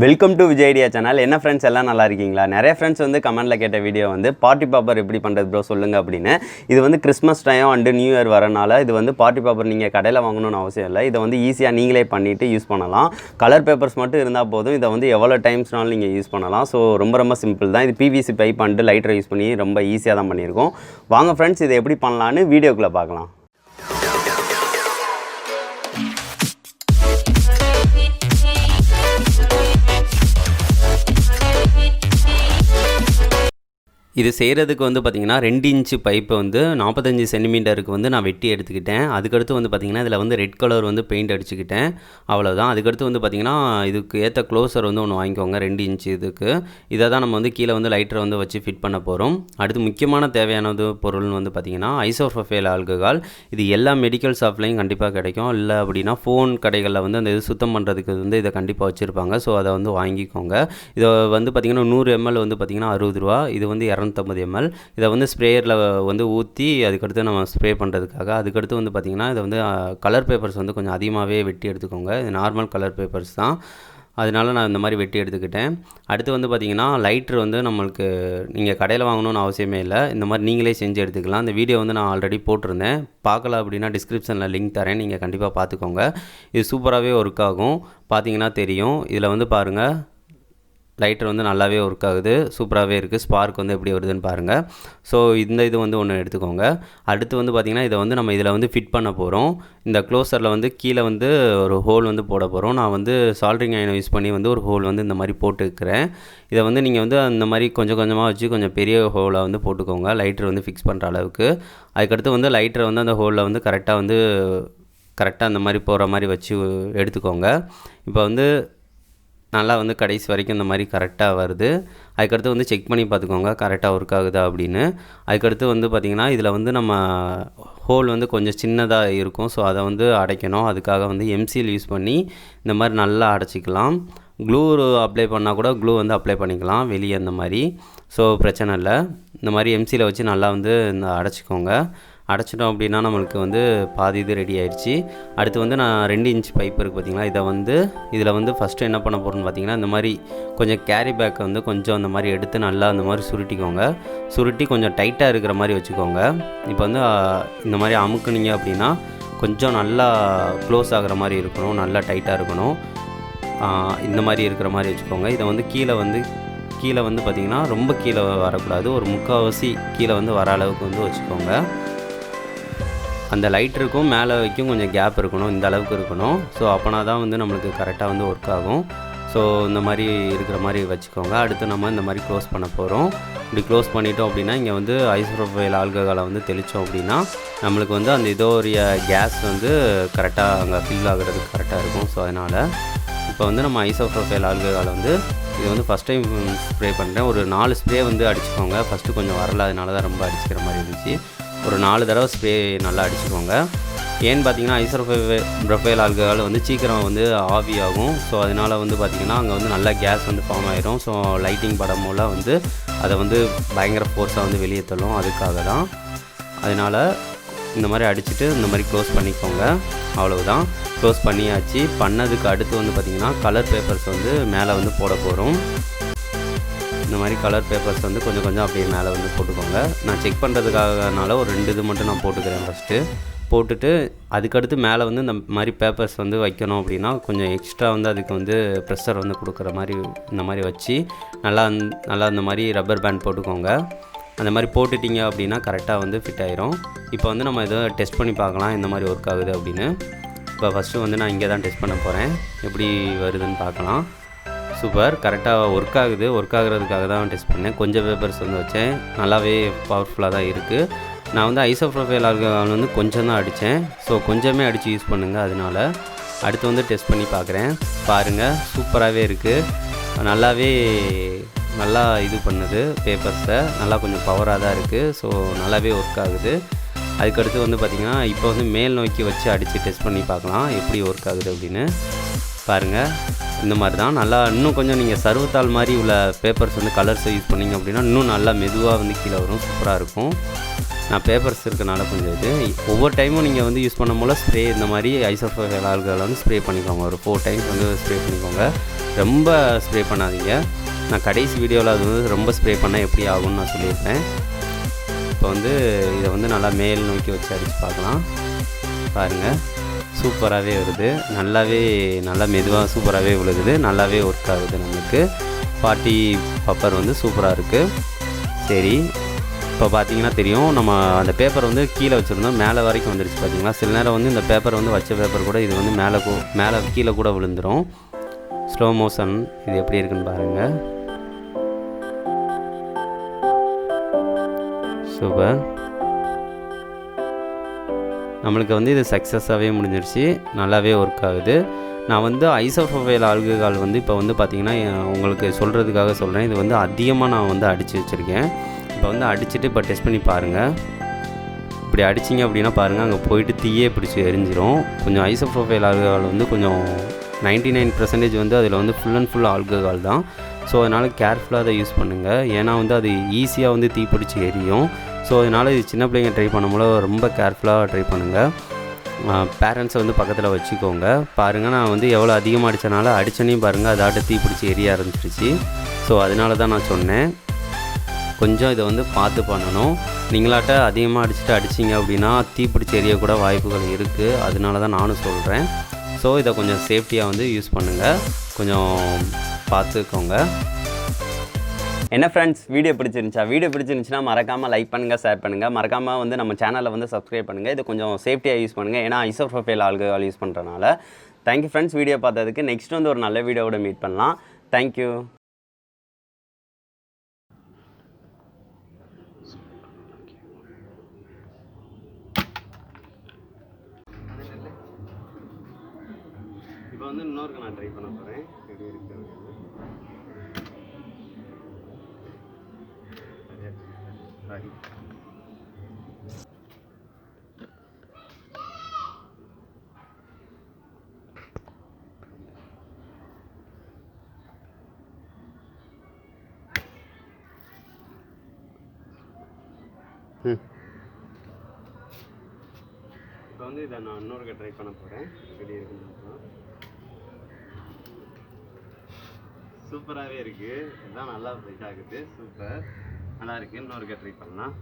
Welcome to Vijay idea channel. என்ன friends எல்லாம் நல்லா இருக்கீங்களா? நிறைய ஃப்ரெண்ட்ஸ் வந்து கமெண்ட்டில் கேட்ட வீடியோ வந்து பார்ட்டி பேப்பர் எப்படி பண்ணுறது ப்ரோ சொல்லுங்கள் அப்படின்னு. இது வந்து Christmas time and new year வரனால இது வந்து பார்ட்டி பேப்பர் நீங்கள் கடையில் வாங்கணும்னு அவசியம் இல்லை. இதை வந்து ஈஸியாக நீங்களே பண்ணிவிட்டு யூஸ் பண்ணலாம். கலர் பேப்பர்ஸ் மட்டும் இருந்தால் போதும். இதை வந்து எவ்வளோ டைம்ஸ்னாலும் நீங்கள் யூஸ் பண்ணலாம். ஸோ ரொம்ப சிம்பிள் தான். இது பிவிசி பைப் அண்டு லைட்டரை யூஸ் பண்ணி ரொம்ப ஈஸியாக தான் பண்ணியிருக்கோம். வாங்க ஃப்ரெண்ட்ஸ் இதை எப்படி பண்ணலான்னு வீடியோக்குள்ளே பார்க்கலாம். இது செய்கிறதுக்கு வந்து பார்த்திங்கன்னா 2 இன்ச்சு பைப்பை வந்து 45 சென்டிமீட்டருக்கு வந்து நான் வெட்டி எடுத்துக்கிட்டேன். அதுக்கடுத்து வந்து பார்த்திங்கன்னா இதில் வந்து ரெட் கலர் வந்து பெயிண்ட் அடிச்சுக்கிட்டேன். அவ்வளோதான். அதுக்கடுத்து வந்து பார்த்திங்கன்னா இதுக்கு ஏற்ற க்ளோஸர் வந்து ஒன்று வாங்கிக்கோங்க 2 இன்ச்சு இதுக்கு. இதை தான் நம்ம வந்து கீழே வந்து லைட்டரை வந்து வச்சு ஃபிட் பண்ண போகிறோம். அடுத்து முக்கியமான தேவையானது பொருள்னு வந்து பார்த்திங்கன்னா ஐசோப்ரோபைல் ஆல்கஹால். இது எல்லா மெடிக்கல் ஷாப்லையும் கண்டிப்பாக கிடைக்கும். இல்லை அப்படின்னா ஃபோன் கடைகளில் வந்து அந்த இது சுத்தம் பண்ணுறதுக்கு வந்து இதை கண்டிப்பாக வச்சுருப்பாங்க. ஸோ அதை வந்து வாங்கிக்கோங்க. இதை வந்து பார்த்திங்கன்னா 100 ml வந்து பார்த்திங்கன்னா 60 ரூபா. இது வந்து 250 ml. இதை வந்து ஸ்ப்ரேயரில் வந்து ஊற்றி அதுக்கடுத்து நம்ம ஸ்ப்ரே பண்ணுறதுக்காக. அதுக்கடுத்து வந்து பார்த்திங்கன்னா இதை வந்து கலர் பேப்பர்ஸ் வந்து கொஞ்சம் அதிகமாகவே வெட்டி எடுத்துக்கோங்க. இது நார்மல் கலர் பேப்பர்ஸ் தான், அதனால நான் இந்த மாதிரி வெட்டி எடுத்துக்கிட்டேன். அடுத்து வந்து பார்த்திங்கன்னா லைட்ரு வந்து நம்மளுக்கு நீங்கள் கடையில் வாங்கணும்னு அவசியமே இல்லை. இந்த மாதிரி நீங்களே செஞ்சு எடுத்துக்கலாம். இந்த வீடியோ வந்து நான் ஆல்ரெடி போட்டிருந்தேன். பார்க்கல அப்படின்னா டிஸ்கிரிப்ஷனில் லிங்க் தரேன், நீங்கள் கண்டிப்பாக பார்த்துக்கோங்க. இது சூப்பராகவே ஒர்க் ஆகும். பார்த்தீங்கன்னா தெரியும். இதில் வந்து பாருங்கள், லைட்டர் வந்து நல்லாவே ஒர்க் ஆகுது. சூப்பராகவே இருக்குது. ஸ்பார்க் வந்து எப்படி வருதுன்னு பாருங்கள். ஸோ இந்த இது வந்து ஒன்று எடுத்துக்கோங்க. அடுத்து வந்து பார்த்திங்கன்னா இதை வந்து நம்ம இதில் வந்து ஃபிட் பண்ண போகிறோம். இந்த க்ளோஸரில் வந்து கீழே வந்து ஒரு ஹோல் வந்து போட போகிறோம். நான் வந்து சால்ட்ரிங் அயனை யூஸ் பண்ணி வந்து ஒரு ஹோல் வந்து இந்த மாதிரி போட்டுக்கிறேன். இதை வந்து நீங்கள் வந்து அந்த மாதிரி கொஞ்சம் கொஞ்சமாக வச்சு கொஞ்சம் பெரிய ஹோலை வந்து போட்டுக்கோங்க, லைட்டர் வந்து ஃபிக்ஸ் பண்ணுற அளவுக்கு. அதுக்கடுத்து வந்து லைட்டரை வந்து அந்த ஹோலில் வந்து கரெக்டாக அந்த மாதிரி போகிற மாதிரி வச்சு எடுத்துக்கோங்க. இப்போ வந்து நல்லா வந்து கடைசி வரைக்கும் இந்த மாதிரி கரெக்டாக வருது. அதுக்கடுத்து வந்து செக் பண்ணி பார்த்துக்கோங்க கரெக்டாக ஒர்க் ஆகுதா அப்படின்னு. அதுக்கடுத்து வந்து பார்த்திங்கன்னா இதில் வந்து நம்ம ஹோல் வந்து கொஞ்சம் சின்னதாக இருக்கும். ஸோ அதை வந்து அடைக்கணும். அதுக்காக வந்து எம்சில் யூஸ் பண்ணி இந்த மாதிரி நல்லா அடைச்சிக்கலாம். க்ளூ அப்ளை பண்ணால் கூட க்ளூ வந்து அப்ளை பண்ணிக்கலாம் வெளியே அந்த மாதிரி. ஸோ பிரச்சனை இல்லை. இந்த மாதிரி எம்சியில் வச்சு நல்லா வந்து இந்த அடைச்சிக்கோங்க. அடைச்சிட்டோம் அப்படின்னா நம்மளுக்கு வந்து பாதி இது ரெடி ஆயிடுச்சு. அடுத்து வந்து நான் 2 இன்ச் பைப் இருக்குது பார்த்திங்களா, இதில் வந்து ஃபஸ்ட்டு என்ன பண்ண போகிறோன்னு பார்த்திங்கன்னா இந்த மாதிரி கொஞ்சம் கேரி பேக்கை வந்து கொஞ்சம் அந்த மாதிரி எடுத்து நல்லா அந்த மாதிரி சுருட்டி கொஞ்சம் டைட்டாக இருக்கிற மாதிரி வச்சுக்கோங்க. இப்போ வந்து இந்த மாதிரி அமுக்குனீங்க அப்படின்னா கொஞ்சம் நல்லா க்ளோஸ் ஆகிற மாதிரி இருக்கணும், நல்லா டைட்டாக இருக்கணும். இந்த மாதிரி இருக்கிற மாதிரி வச்சுக்கோங்க. இதை வந்து கீழே வந்து பார்த்திங்கன்னா ரொம்ப கீழே வரக்கூடாது, ஒரு முக்கால்வாசி கீழே வந்து வர அளவுக்கு வந்து வச்சுக்கோங்க. அந்த லைட்டருக்கும் மேலே வைக்கும் கொஞ்சம் கேப் இருக்கணும், இந்த அளவுக்கு இருக்கணும். ஸோ அப்போனா தான் வந்து நம்மளுக்கு கரெக்டாக வந்து ஒர்க் ஆகும். ஸோ இந்த மாதிரி இருக்கிற மாதிரி வச்சுக்கோங்க. அடுத்து நம்ம இந்த மாதிரி க்ளோஸ் பண்ண போகிறோம். இப்படி க்ளோஸ் பண்ணிட்டோம் அப்படின்னா இங்கே வந்து ஐசோப்ரோபைல் ஆல்கஹாலை வந்து தெளித்தோம் அப்படின்னா நம்மளுக்கு வந்து அந்த இதோடைய கேஸ் வந்து கரெக்டாக அங்கே ஃபில் ஆகுறதுக்கு கரெக்டாக இருக்கும். ஸோ அதனால் இப்போ வந்து நம்ம ஐசோப்ரோபைல் ஆல்கஹாலை வந்து இது வந்து ஃபஸ்ட் டைம் ஸ்ப்ரே பண்ணுறேன். ஒரு 4 ஸ்ப்ரே வந்து அடிச்சுக்கோங்க. ஃபஸ்ட்டு கொஞ்சம் வரல, அதனால தான் ரொம்ப அடிச்சுக்கிற மாதிரி இருந்துச்சு. ஒரு 4 தடவை ஸ்ப்ரே நல்லா அடிச்சுக்கோங்க. ஏன்னு பார்த்தீங்கன்னா ஐசோப்ரோபைல் ஆல்கஹால் வந்து சீக்கிரம் வந்து ஆவியாகும். ஸோ அதனால் வந்து பார்த்திங்கன்னா அங்கே வந்து நல்லா கேஸ் வந்து ஃபார்ம் ஆகிடும். ஸோ லைட்டிங் படமெல்லாம் வந்து அதை வந்து பயங்கர ஃபோர்ஸாக வந்து வெளியே தள்ளும். அதுக்காக தான். அதனால் இந்த மாதிரி அடிச்சுட்டு இந்த மாதிரி க்ளோஸ் பண்ணிக்கோங்க. அவ்வளவுதான், க்ளோஸ் பண்ணியாச்சு. பண்ணதுக்கு அடுத்து வந்து பார்த்திங்கன்னா கலர் பேப்பர்ஸ் வந்து மேலே வந்து போட போகிறோம். இந்த மாதிரி கலர் பேப்பர்ஸ் வந்து கொஞ்சம் அப்படியே மேலே வந்து போட்டுக்கோங்க. நான் செக் பண்ணுறதுக்காகனால ஒரு 2 இது மட்டும் நான் போட்டுக்கிறேன். ஃபஸ்ட்டு போட்டுட்டு அதுக்கடுத்து மேலே வந்து இந்த மாதிரி பேப்பர்ஸ் வந்து வைக்கணும் அப்படின்னா கொஞ்சம் எக்ஸ்ட்ரா வந்து அதுக்கு வந்து ப்ரெஷர் வந்து கொடுக்குற மாதிரி இந்த மாதிரி வச்சு நல்லா இந்த மாதிரி ரப்பர் பேண்ட் போட்டுக்கோங்க. அந்த மாதிரி போட்டுட்டிங்க அப்படின்னா கரெக்டாக வந்து ஃபிட் ஆயிரும். இப்போ வந்து நம்ம இதை டெஸ்ட் பண்ணி பார்க்கலாம் இந்த மாதிரி ஒர்க் ஆகுது அப்படின்னு. இப்போ ஃபஸ்ட்டு வந்து நான் இங்கே தான் டெஸ்ட் பண்ண போகிறேன், எப்படி வருதுன்னு பார்க்கலாம். சூப்பர், கரெக்டாக ஒர்க் ஆகுது. ஒர்க் ஆகுறதுக்காக தான் டெஸ்ட் பண்ணேன். கொஞ்சம் பேப்பர்ஸ் வந்து வச்சேன், நல்லாவே பவர்ஃபுல்லாக தான் இருக்குது. நான் வந்து ஐசோப்ரோபைல் ஆல்கஹால் வந்து கொஞ்சம் தான் அடித்தேன். ஸோ கொஞ்சமே அடித்து யூஸ் பண்ணுங்கள். அதனால் அடுத்து வந்து டெஸ்ட் பண்ணி பார்க்குறேன். பாருங்கள், சூப்பராகவே இருக்குது. நல்லா இது பண்ணுது பேப்பர்ஸை. நல்லா கொஞ்சம் பவராக தான் இருக்குது. ஸோ நல்லாவே ஒர்க் ஆகுது. அதுக்கடுத்து வந்து பார்த்திங்கன்னா இப்போ வந்து மேல் நோக்கி வச்சு அடித்து டெஸ்ட் பண்ணி பார்க்கலாம் எப்படி ஒர்க் ஆகுது அப்படின்னு. பாருங்கள், இந்த மாதிரி தான். நல்லா இன்னும் கொஞ்சம் நீங்கள் சர்வத்தாள் மாதிரி உள்ள பேப்பர்ஸ் வந்து கலர்ஸை யூஸ் பண்ணிங்க அப்படின்னா இன்னும் நல்லா மெதுவாக வந்து கீழே வரும், சூப்பராக இருக்கும். நான் பேப்பர்ஸ் இருக்கனால கொஞ்சம் இது ஒவ்வொரு டைமும் நீங்கள் வந்து யூஸ் பண்ணும்போது ஸ்ப்ரே இந்த மாதிரி ஐசோஃபோயில் ஆல்கஹால் வந்து ஸ்ப்ரே பண்ணிக்கோங்க. ஒரு 4 டைம்ஸ் வந்து ஸ்ப்ரே பண்ணிக்கோங்க. ரொம்ப ஸ்ப்ரே பண்ணாதீங்க. நான் கடைசி வீடியோவில் அது வந்து ரொம்ப ஸ்ப்ரே பண்ணால் எப்படி ஆகும்னு நான் சொல்லியிருப்பேன். இப்போ வந்து இதை வந்து நல்லா மேல் நோக்கி வச்சு அடித்து பார்க்கலாம். பாருங்கள், சூப்பராகவே வருது. நல்லா மெதுவாக சூப்பராகவே விழுகுது. நல்லாவே ஒர்க் ஆகுது. நமக்கு பாட்டி பப்பர் வந்து சூப்பராக இருக்குது. சரி, இப்போ பார்த்தீங்கன்னா தெரியும், நம்ம அந்த பேப்பர் வந்து கீழே வச்சுருந்தோம், மேலே வரைக்கும் வந்துடுச்சு. பார்த்தீங்களா, சில நேரம் வந்து இந்த பேப்பர் வந்து வச்ச பேப்பர் கூட இது வந்து மேலே கீழே கூட விழுந்துடும். ஸ்லோ மோஷன் இது எப்படி இருக்குன்னு பாருங்கள். சூப்பர். நம்மளுக்கு வந்து இது சக்ஸஸாகவே முடிஞ்சிருச்சு. நல்லாவே ஒர்க் ஆகுது. நான் வந்து ஐசோஃபோயில் ஆல்கஹால் வந்து இப்போ வந்து பார்த்திங்கன்னா உங்களுக்கு சொல்கிறதுக்காக சொல்கிறேன். இது வந்து அதிகமாக நான் வந்து அடித்து வச்சுருக்கேன். இப்போ வந்து அடிச்சுட்டு இப்போ டெஸ்ட் பண்ணி பாருங்கள். இப்படி அடிச்சிங்க அப்படின்னா பாருங்கள், அங்கே போயிட்டு தீயே பிடிச்சி எரிஞ்சிரும். கொஞ்சம் ஐசோஃபோயில் ஆல்கஹால் வந்து கொஞ்சம் 99% வந்து அதில் வந்து ஃபுல் அண்ட் ஃபுல் ஆல்கஹால் தான். ஸோ அதனால் கேர்ஃபுல்லாக அதை யூஸ் பண்ணுங்கள். ஏன்னா வந்து அது ஈஸியாக வந்து தீ பிடிச்சி எரியும். ஸோ அதனால் இது சின்ன பிள்ளைங்க ட்ரை பண்ணும்போது ரொம்ப கேர்ஃபுல்லாக ட்ரை பண்ணுங்கள். பேரண்ட்ஸை வந்து பக்கத்தில் வச்சுக்கோங்க. பாருங்கள், நான் வந்து எவ்வளோ அதிகமாக அடித்தனால அடித்தனையும் பாருங்கள் அதாட்ட தீ பிடிச்சி எரிய ஆரம்பிச்சிருச்சு. ஸோ அதனால தான் நான் சொன்னேன், கொஞ்சம் இதை வந்து பார்த்து பண்ணணும். நீங்களாட்ட அதிகமாக அடிச்சிங்க அப்படின்னா தீப்பிடிச்சி எரியக்கூட வாய்ப்புகள் இருக்குது. அதனால தான் நானும் சொல்கிறேன். ஸோ இதை கொஞ்சம் சேஃப்டியாக வந்து யூஸ் பண்ணுங்கள். கொஞ்சம் பார்த்துக்கோங்க. என்ன ஃப்ரெண்ட்ஸ், வீடியோ பிடிச்சிருந்துச்சுன்னா மறக்காமல் லைக் பண்ணுங்கள், ஷேர் பண்ணுங்கள். மறக்காமல் வந்து நம்ம சேனலை வந்து சப்ஸ்கிரைப் பண்ணுங்கள். இது கொஞ்சம் சேஃப்டியாக யூஸ் பண்ணுங்கள். ஏன்னா ஐசோஃபோயில் ஆல்கஹால் யூஸ் பண்ணுறனால. தேங்க்யூ ஃப்ரெண்ட்ஸ், வீடியோ பார்த்ததுக்கு. நெக்ஸ்ட் வந்து ஒரு நல்ல வீடியோவோட மீட் பண்ணலாம். தேங்க்யூ. இப்போ வந்து இன்னொருக்கு நான் ட்ரை பண்ண போகிறேன். எப்படி இருக்கு இப்போ வந்து இதை நான் இன்னொருக்க ட்ரை பண்ண போகிறேன். எப்படி இருக்குன்னு சூப்பராகவே இருக்குது. இதுதான் நல்லா ஃபிட் ஆகுது. சூப்பர், நல்லா இருக்குது. இன்னொருக்க ட்ரை பண்ணலாம்.